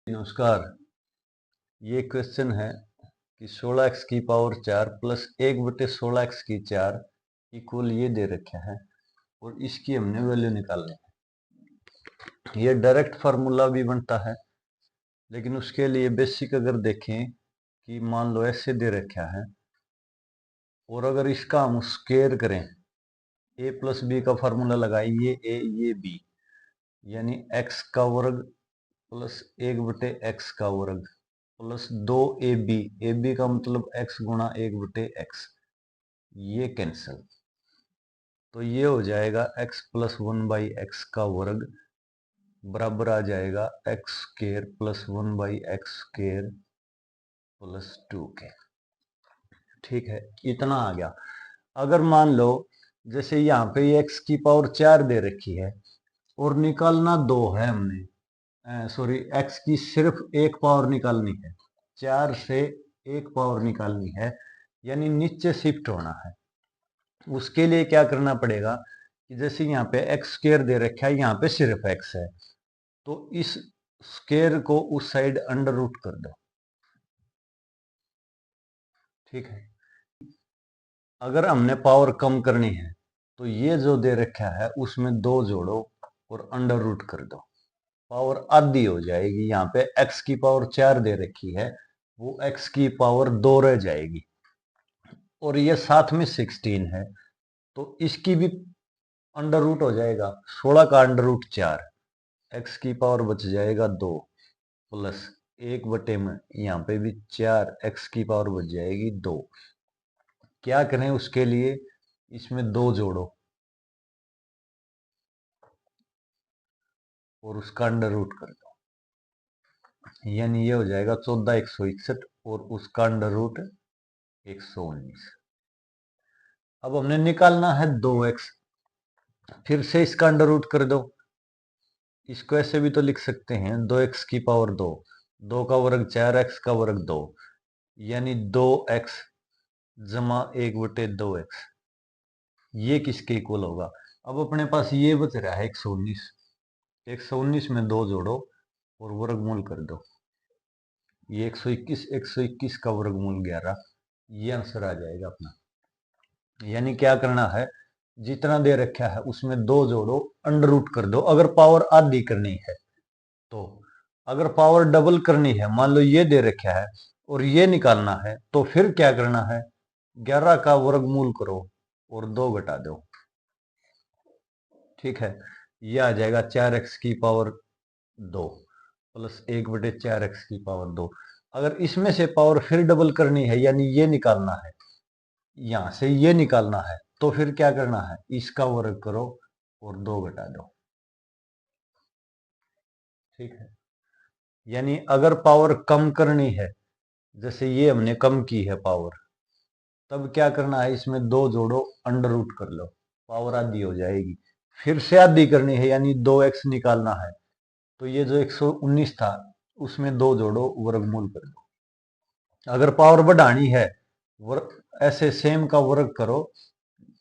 नमस्कार। ये क्वेश्चन है कि 16x की पावर 4 प्लस 1/16x की 4 इक्वल ये दे रखा है और इसकी हमने वैल्यू निकालनी है। ये डायरेक्ट फार्मूला भी बनता है, लेकिन उसके लिए बेसिक अगर देखें कि मान लो ऐसे दे रखा है और अगर इसका हम स्क्वायर करें, a प्लस बी का फार्मूला लगाए, ये a ये b, यानी x का वर्ग प्लस 1/x का वर्ग प्लस 2ab, ab का मतलब x गुणा 1/x, ये कैंसिल, तो ये हो जाएगा x प्लस 1/x का वर्ग बराबर आ जाएगा x square plus 1/x square plus 2k। ठीक है, इतना आ गया। अगर मान लो जैसे यहाँ पे x की पावर 4 दे रखी है और निकालना 2 है, हमने सॉरी x की सिर्फ एक पावर निकालनी है, 4 से एक पावर निकालनी है, यानी नीचे शिफ्ट होना है। उसके लिए क्या करना पड़ेगा कि जैसे यहाँ पे एक्स स्क्वायर दे रखा है, यहाँ पे सिर्फ x है, तो इस स्क्वायर को उस साइड अंडर रूट कर दो। ठीक है, अगर हमने पावर कम करनी है तो ये जो दे रखा है उसमें 2 जोड़ो और अंडर रूट कर दो, पावर आधी हो जाएगी। यहाँ पे x की पावर 4 दे रखी है, वो x की पावर 2 रह जाएगी, और ये साथ में 16 है, तो इसकी भी अंडर रूट हो जाएगा। 16 का अंडर रूट 4, x की पावर बच जाएगा 2 प्लस 1 में यहाँ पे भी 4, x की पावर बच जाएगी 2। क्या करें उसके लिए, इसमें 2 जोड़ो और उसका अंडर रूट कर दो, यानी ये हो जाएगा 14 और उसका अंडर रूट 119। अब हमने निकालना है 2x, फिर से इसका अंडर रूट कर दो। इसको ऐसे भी तो लिख सकते हैं 2x की पावर 2, 2 का वर्ग 4x का वर्ग 2, यानी 2x जमा 1/2x, ये किसके इक्वल होगा। अब अपने पास ये बच रहा है 119, 119 में 2 जोड़ो और वर्गमूल कर दो, ये 121, 121 का वर्गमूल 11, ये आंसर आ जाएगा अपना। यानी क्या करना है, जितना दे रखा है उसमें 2 जोड़ो, अंडर रूट कर दो। अगर पावर आधी करनी है तो, अगर पावर डबल करनी है, मान लो ये दे रखा है और ये निकालना है, तो फिर क्या करना है, 11 का वर्गमूल करो और 2 घटा दो। ठीक है, ये आ जाएगा 4x की पावर 2 प्लस 1/4x की पावर 2। अगर इसमें से पावर फिर डबल करनी है, यानी ये निकालना है, यहां से ये निकालना है, तो फिर क्या करना है, इसका वर्ग करो और 2 घटा दो। ठीक है, यानी अगर पावर कम करनी है, जैसे ये हमने कम की है पावर, तब क्या करना है, इसमें 2 जोड़ो, अंडर रूट कर लो, पावर आधी हो जाएगी। फिर से आधी करनी है, यानी 2x निकालना है, तो ये जो 119 था उसमें 2 जोड़ो, वर्गमूल कर दो। अगर पावर बढ़ानी है, ऐसे सेम का वर्ग करो,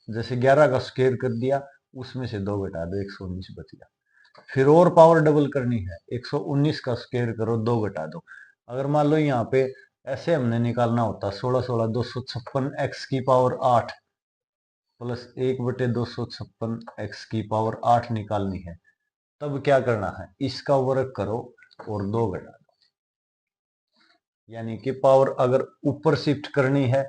जैसे 11 का स्क्वायर कर दिया, उसमें से 2 घटा दो, 119 बच गया। फिर और पावर डबल करनी है, 119 का स्क्वायर करो, 2 घटा दो। अगर मान लो यहाँ पे ऐसे हमने निकालना होता 16 256 x की पावर 8 प्लस 1/256 x की पावर 8 निकालनी है, तब क्या करना है, इसका वर्ग करो और 2 घटा दो। यानी कि पावर अगर ऊपर शिफ्ट करनी है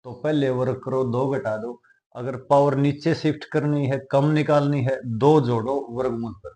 तो पहले वर्ग करो, 2 घटा दो। अगर पावर नीचे शिफ्ट करनी है, कम निकालनी है, 2 जोड़ो, वर्गमूल कर